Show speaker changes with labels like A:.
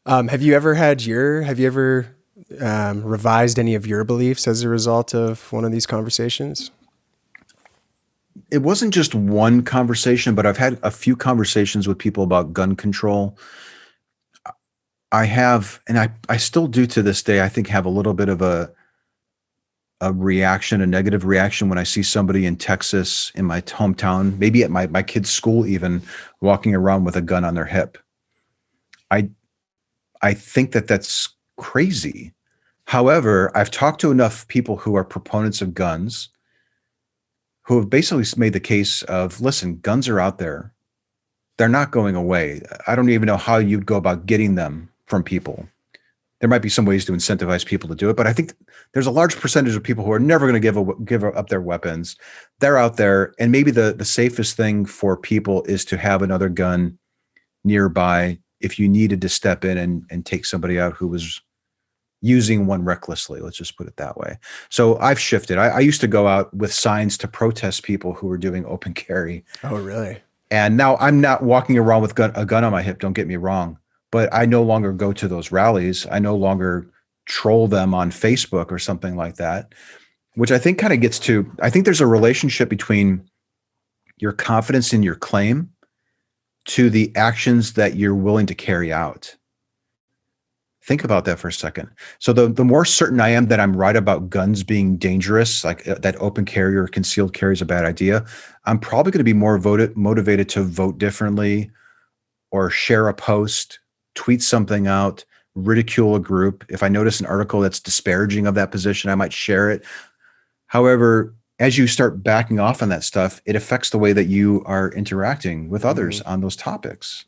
A: Have you ever revised any of your beliefs as a result of one of these conversations?
B: It wasn't just one conversation, but I've had a few conversations with people about gun control. I have, and I still do to this day, I think have a little bit of a reaction, a negative reaction when I see somebody in Texas in my hometown, maybe at my kid's school even, walking around with a gun on their hip. I I think that that's crazy. However, I've talked to enough people who are proponents of guns who have basically made the case of, listen, guns are out there. They're not going away. I don't even know how you'd go about getting them from people. There might be some ways to incentivize people to do it, but I think there's a large percentage of people who are never going to give up their weapons. They're out there, and maybe the safest thing for people is to have another gun nearby if you needed to step in and take somebody out who was using one recklessly. Let's just put it that way. So I've shifted. I used to go out with signs to protest people who were doing open carry.
A: Oh, really?
B: And now I'm not walking around with a gun on my hip, don't get me wrong, but I no longer go to those rallies. I no longer troll them on Facebook or something like that, which I think kind of gets to, I think there's a relationship between your confidence in your claim to the actions that you're willing to carry out. Think about that for a second. So the more certain I am that I'm right about guns being dangerous, like that open carry or concealed carry is a bad idea, I'm probably going to be more motivated to vote differently or share a post, tweet something out, ridicule a group. If I notice an article that's disparaging of that position, I might share it. However, as you start backing off on that stuff, it affects the way that you are interacting with others
A: Hmm.
B: on those topics.